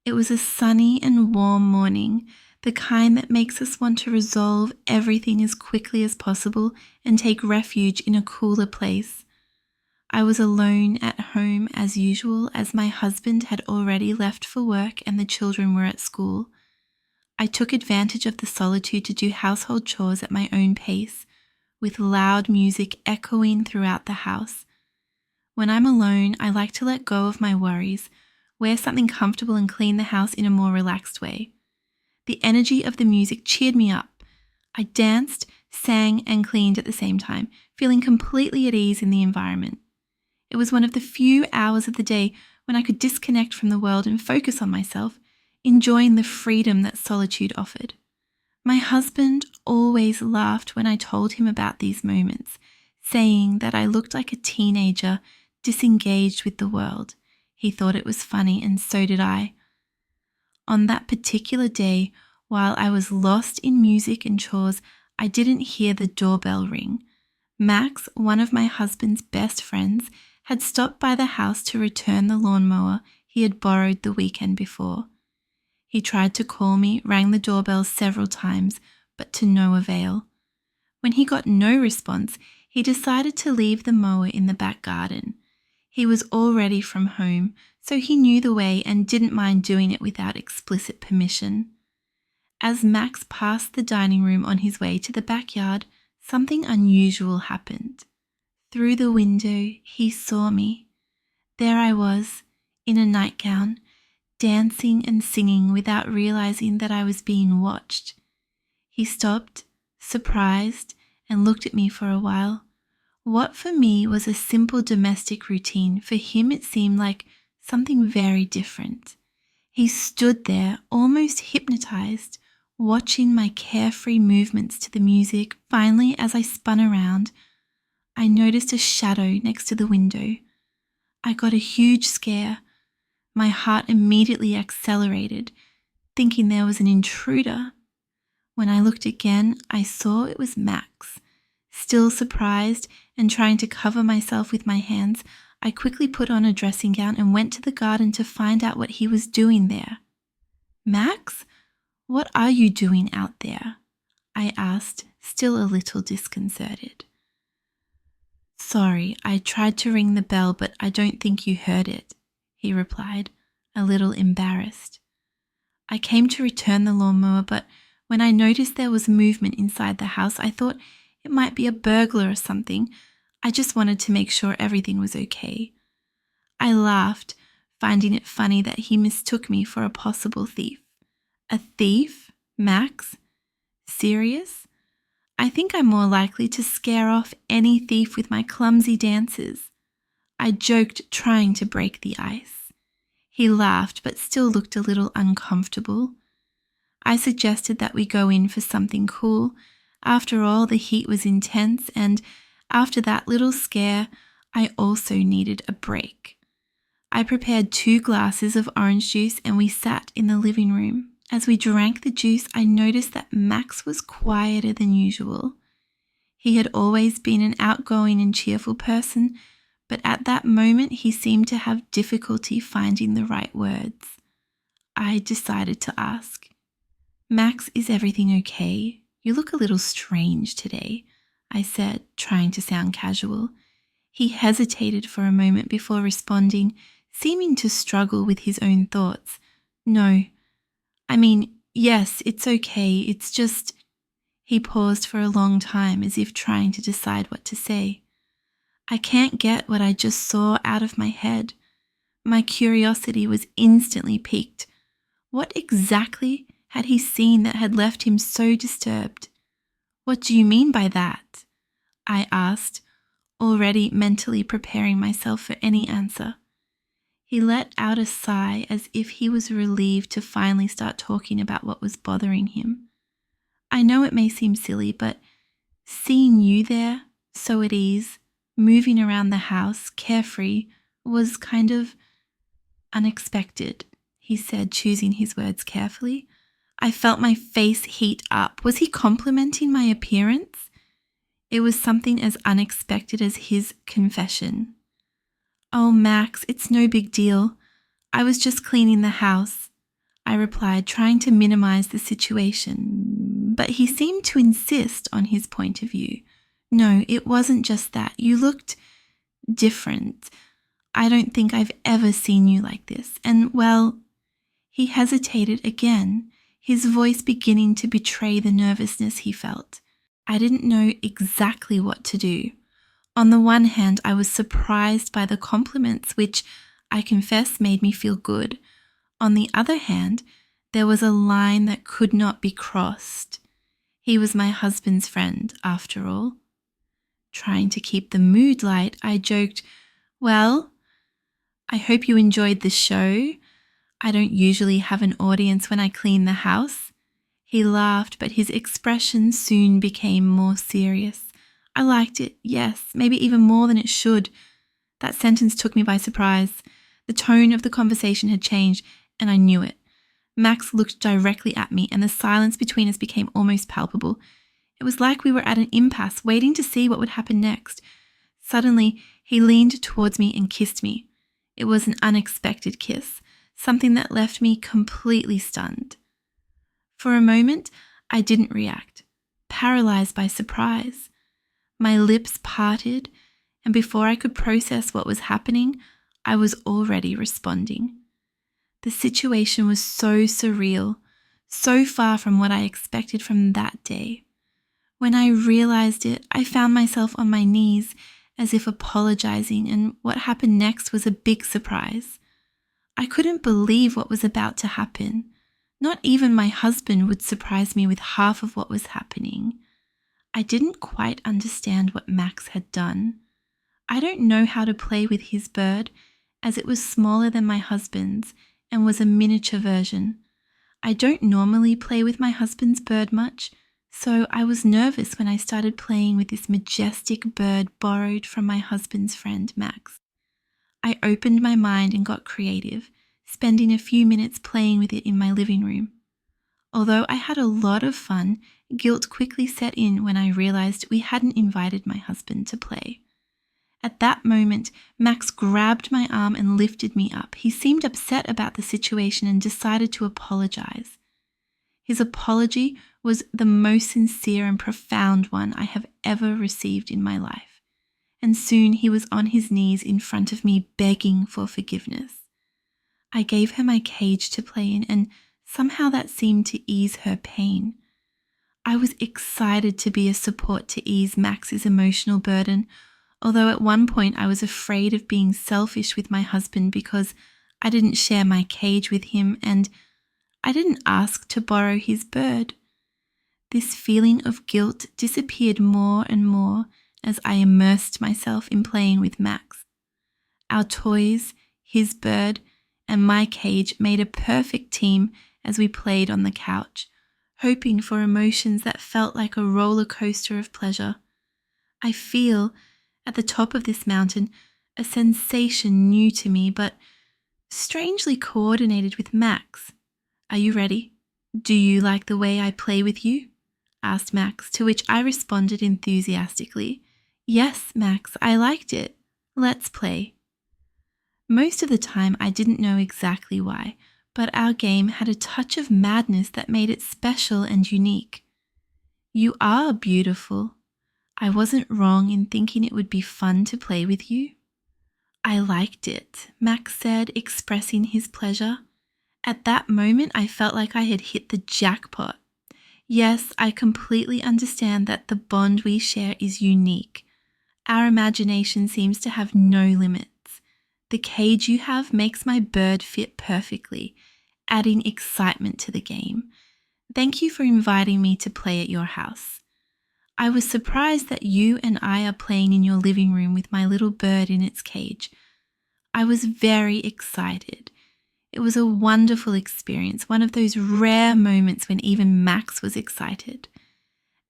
It was a sunny and warm morning, the kind that makes us want to resolve everything as quickly as possible and take refuge in a cooler place. I was alone at home as usual, as my husband had already left for work and the children were at school. I took advantage of the solitude to do household chores at my own pace, with loud music echoing throughout the house. When I'm alone, I like to let go of my worries, wear something comfortable and clean the house in a more relaxed way. The energy of the music cheered me up. I danced, sang, and cleaned at the same time, feeling completely at ease in the environment. It was one of the few hours of the day when I could disconnect from the world and focus on myself, enjoying the freedom that solitude offered. My husband always laughed when I told him about these moments, saying that I looked like a teenager disengaged with the world. He thought it was funny, and so did I. On that particular day, while I was lost in music and chores, I didn't hear the doorbell ring. Max, one of my husband's best friends, had stopped by the house to return the lawnmower he had borrowed the weekend before. He tried to call me, rang the doorbell several times, but to no avail. When he got no response, he decided to leave the mower in the back garden. He was already from home, so he knew the way and didn't mind doing it without explicit permission. As Max passed the dining room on his way to the backyard, something unusual happened. Through the window, he saw me. There I was, in a nightgown, dancing and singing without realizing that I was being watched. He stopped, surprised, and looked at me for a while. What for me was a simple domestic routine, for him it seemed like something very different. He stood there, almost hypnotized, watching my carefree movements to the music. Finally, as I spun around, I noticed a shadow next to the window. I got a huge scare. My heart immediately accelerated, thinking there was an intruder. When I looked again, I saw it was Max. Still surprised and trying to cover myself with my hands, I quickly put on a dressing gown and went to the garden to find out what he was doing there. "Max, what are you doing out there?" I asked, still a little disconcerted. "Sorry, I tried to ring the bell, but I don't think you heard it," he replied, a little embarrassed. "I came to return the lawnmower, but when I noticed there was movement inside the house, I thought it might be a burglar or something. I just wanted to make sure everything was okay." I laughed, finding it funny that he mistook me for a possible thief. A thief? Max? Serious? I think I'm more likely to scare off any thief with my clumsy dances. I joked, trying to break the ice. He laughed, but still looked a little uncomfortable. I suggested that we go in for something cool. After all, the heat was intense, and after that little scare, I also needed a break. I prepared 2 glasses of orange juice and we sat in the living room. As we drank the juice, I noticed that Max was quieter than usual. He had always been an outgoing and cheerful person, but at that moment he seemed to have difficulty finding the right words. I decided to ask, "Max, is everything okay? You look a little strange today," I said, trying to sound casual. He hesitated for a moment before responding, seeming to struggle with his own thoughts. Yes, it's okay, it's just..." He paused for a long time as if trying to decide what to say. I can't get what I just saw out of my head. My curiosity was instantly piqued. What exactly had he seen that had left him so disturbed? "What do you mean by that?" I asked, already mentally preparing myself for any answer. He let out a sigh as if he was relieved to finally start talking about what was bothering him. "I know it may seem silly, but seeing you there, so at ease, moving around the house, carefree, was kind of unexpected," he said, choosing his words carefully. I felt my face heat up. Was he complimenting my appearance? It was something as unexpected as his confession. "Oh, Max, it's no big deal. I was just cleaning the house. I replied, trying to minimize the situation, but he seemed to insist on his point of view. No, it wasn't just that. You looked different. I don't think I've ever seen you like this. And, well, he hesitated again, his voice beginning to betray the nervousness he felt. I didn't know exactly what to do. On the one hand, I was surprised by the compliments, which I confess made me feel good. On the other hand, there was a line that could not be crossed. He was my husband's friend, after all. Trying to keep the mood light, I joked, "Well, I hope you enjoyed the show. I don't usually have an audience when I clean the house." He laughed, but his expression soon became more serious. "I liked it, yes, maybe even more than it should." That sentence took me by surprise. The tone of the conversation had changed, and I knew it. Max looked directly at me, and the silence between us became almost palpable. It was like we were at an impasse, waiting to see what would happen next. Suddenly, he leaned towards me and kissed me. It was an unexpected kiss, something that left me completely stunned. For a moment, I didn't react, paralyzed by surprise. My lips parted, and before I could process what was happening, I was already responding. The situation was so surreal, so far from what I expected from that day. When I realized it, I found myself on my knees, as if apologizing, and what happened next was a big surprise. I couldn't believe what was about to happen. Not even my husband would surprise me with half of what was happening. I didn't quite understand what Max had done. I don't know how to play with his bird, as it was smaller than my husband's and was a miniature version. I don't normally play with my husband's bird much, so I was nervous when I started playing with this majestic bird borrowed from my husband's friend, Max. I opened my mind and got creative, spending a few minutes playing with it in my living room. Although I had a lot of fun, guilt quickly set in when I realized we hadn't invited my husband to play. At that moment, Max grabbed my arm and lifted me up. He seemed upset about the situation and decided to apologize. His apology was the most sincere and profound one I have ever received in my life. And soon he was on his knees in front of me begging for forgiveness. I gave her my cage to play in, and somehow that seemed to ease her pain. I was excited to be a support to ease Max's emotional burden, although at one point I was afraid of being selfish with my husband because I didn't share my cage with him and I didn't ask to borrow his bird. This feeling of guilt disappeared more and more as I immersed myself in playing with Max. Our toys, his bird, and my cage made a perfect team as we played on the couch, hoping for emotions that felt like a roller coaster of pleasure. I feel, at the top of this mountain, a sensation new to me, but strangely coordinated with Max. "Are you ready? Do you like the way I play with you?" asked Max, to which I responded enthusiastically. "Yes, Max, I liked it. Let's play." Most of the time I didn't know exactly why, but our game had a touch of madness that made it special and unique. "You are beautiful. I wasn't wrong in thinking it would be fun to play with you." "I liked it," Max said, expressing his pleasure. At that moment, I felt like I had hit the jackpot. Yes, I completely understand that the bond we share is unique. Our imagination seems to have no limits. The cage you have makes my bird fit perfectly, adding excitement to the game. Thank you for inviting me to play at your house. I was surprised that you and I are playing in your living room with my little bird in its cage. I was very excited. It was a wonderful experience, one of those rare moments when even Max was excited.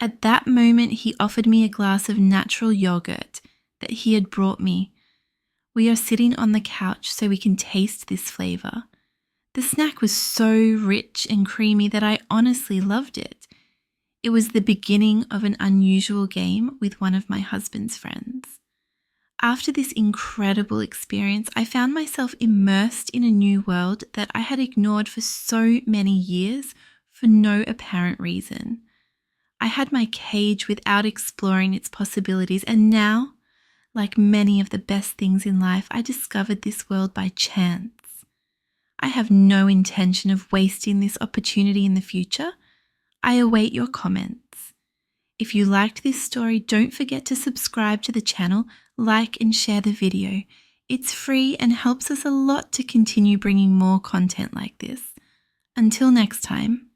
At that moment, he offered me a glass of natural yogurt that he had brought me. We are sitting on the couch so we can taste this flavor. The snack was so rich and creamy that I honestly loved it. It was the beginning of an unusual game with one of my husband's friends. After this incredible experience, I found myself immersed in a new world that I had ignored for so many years for no apparent reason. I had my cage without exploring its possibilities, and now, like many of the best things in life, I discovered this world by chance. I have no intention of wasting this opportunity in the future. I await your comments. If you liked this story, don't forget to subscribe to the channel, like and share the video. It's free and helps us a lot to continue bringing more content like this. Until next time.